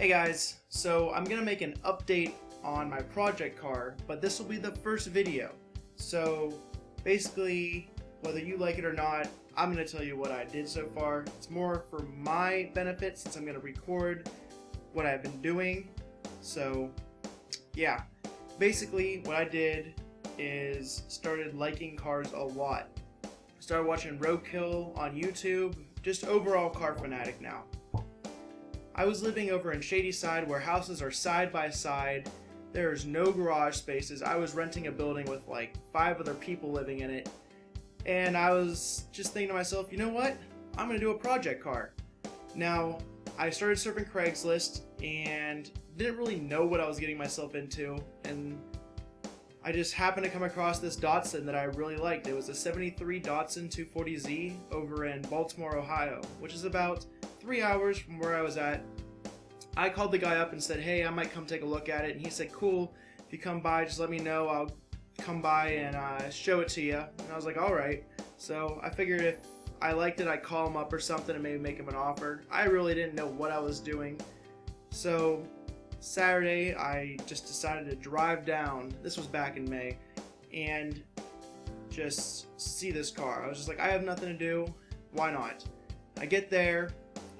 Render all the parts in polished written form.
Hey guys, so I'm gonna make an update on my project car, but this will be the first video. So basically, whether you like it or not, I'm gonna tell you what I did so far. It's more for my benefit since I'm gonna record what I've been doing. So yeah, basically what I did is started liking cars a lot. Started watching Roadkill on YouTube, just overall car fanatic now. I was living over in Shadyside where houses are side by side. There's no garage spaces. I was renting a building with like 5 other people living in it. And I was just thinking to myself, you know what? I'm gonna do a project car. Now, I started surfing Craigslist and didn't really know what I was getting myself into. And I just happened to come across this Datsun that I really liked. It was a 73 Datsun 240z over in Baltimore, Ohio, which is about 3 hours from where I was at. I called the guy up and said, hey, I might come take a look at it. And he said, cool, if you come by, just let me know. I'll come by and show it to you. And I was like, alright. So I figured if I liked it, I'd call him up or something and maybe make him an offer. I really didn't know what I was doing. So Saturday, I just decided to drive down. This was back in May. And just see this car. I was just like, I have nothing to do. Why not? I get there,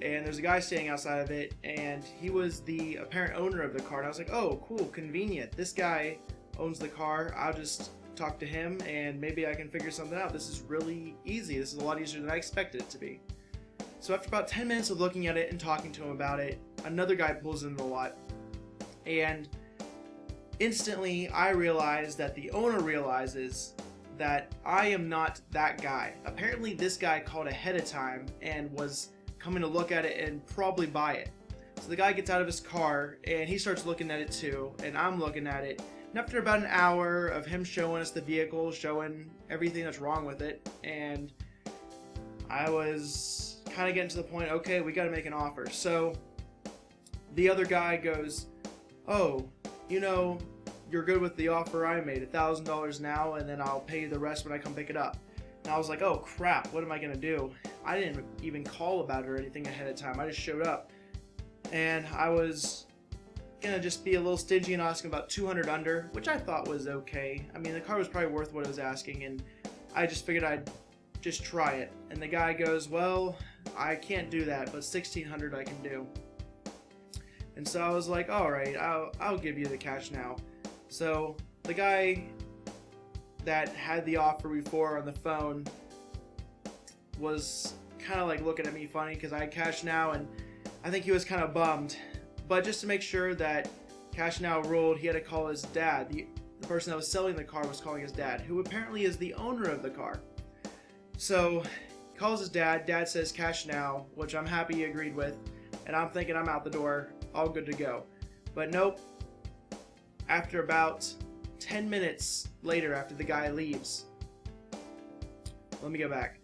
and there's a guy standing outside of it, and he was the apparent owner of the car. And I was like, oh, cool, convenient. This guy owns the car. I'll just talk to him, and maybe I can figure something out. This is really easy. This is a lot easier than I expected it to be. So after about 10 minutes of looking at it and talking to him about it, another guy pulls in the lot, and instantly I realize that the owner realizes that I am not that guy. Apparently this guy called ahead of time and was coming to look at it and probably buy it. So the guy gets out of his car and he starts looking at it too, and I'm looking at it. And after about an hour of him showing us the vehicle, showing everything that's wrong with it, and I was kind of getting to the point, okay, we got to make an offer. So the other guy goes, oh, you know, you're good with the offer I made, $1,000 now, and then I'll pay you the rest when I come pick it up. And I was like, oh crap, what am I gonna do? I didn't even call about it or anything ahead of time. I just showed up, and I was gonna just be a little stingy and ask him about 200 under, which I thought was okay. I mean, the car was probably worth what it was asking, and I just figured I'd just try it. And the guy goes, well, I can't do that, but 1,600 I can do. And so I was like, alright, I'll give you the cash now. So the guy that had the offer before on the phone was kind of like looking at me funny because I had cash now, and I think he was kind of bummed. But just to make sure that cash now ruled, he had to call his dad. The person that was selling the car was calling his dad, who apparently is the owner of the car. So he calls his dad. Dad says cash now, which I'm happy he agreed with, and I'm thinking I'm out the door, all good to go. But nope. After about 10 minutes later, after the guy leaves, let me go back.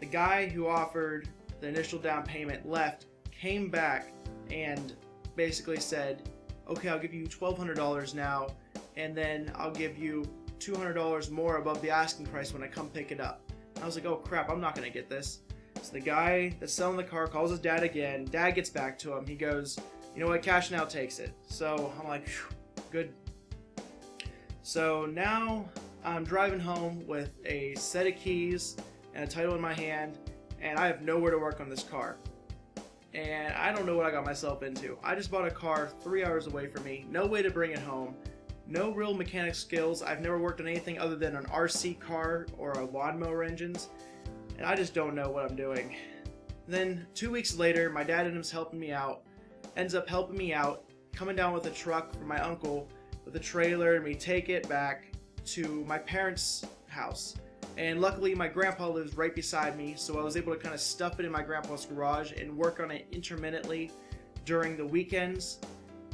The guy who offered the initial down payment left, came back, and basically said, okay, I'll give you $1,200 now, and then I'll give you $200 more above the asking price when I come pick it up. I was like, oh crap, I'm not gonna get this. So the guy that's selling the car calls his dad again. Dad gets back to him. He goes, you know what, cash now takes it. So I'm like, phew, good. So now I'm driving home with a set of keys and a title in my hand, and I have nowhere to work on this car. And I don't know what I got myself into. I just bought a car 3 hours away from me, no way to bring it home, no real mechanic skills. I've never worked on anything other than an RC car or a lawnmower engines, and I just don't know what I'm doing. Then 2 weeks later, my dad ends up helping me out, coming down with a truck from my uncle with a trailer, and we take it back to my parents' house. And luckily my grandpa lives right beside me, so I was able to kind of stuff it in my grandpa's garage and work on it intermittently during the weekends.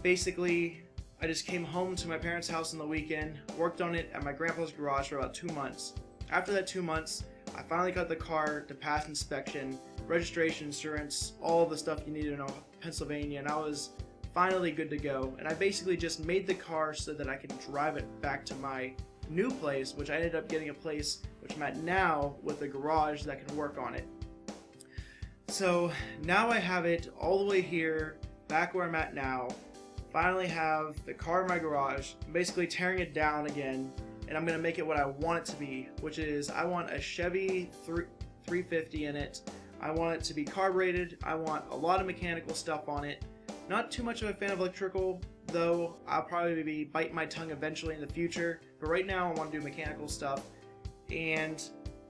Basically, I just came home to my parents' house on the weekend, worked on it at my grandpa's garage for about 2 months. After that 2 months, I finally got the car to pass inspection, registration, insurance, all the stuff you need to know in Pennsylvania, and I was finally good to go. And I basically just made the car so that I could drive it back to my new place, which I ended up getting a place which I'm at now with a garage that can work on it. So now I have it all the way here back where I'm at now. Finally have the car in my garage. I'm basically tearing it down again, and I'm gonna make it what I want it to be, which is I want a Chevy 350 in it. I want it to be carbureted. I want a lot of mechanical stuff on it. Not too much of a fan of electrical, though. I'll probably be biting my tongue eventually in the future, but right now I want to do mechanical stuff, and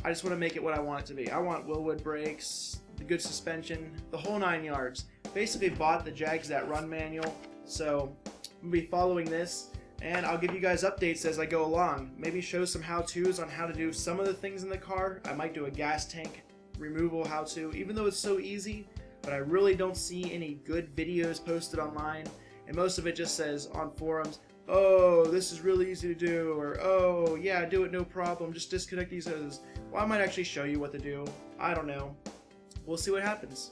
I just want to make it what I want it to be. I want Willwood brakes, the good suspension, the whole 9 yards. Basically bought the Jags That Run manual, so I'm going to be following this, and I'll give you guys updates as I go along. Maybe show some how-tos on how to do some of the things in the car. I might do a gas tank removal how-to, even though it's so easy, but I really don't see any good videos posted online, and most of it just says on forums, oh, this is really easy to do, or oh, yeah, do it no problem, just disconnect these hoses. Well, I might actually show you what to do. I don't know. We'll see what happens.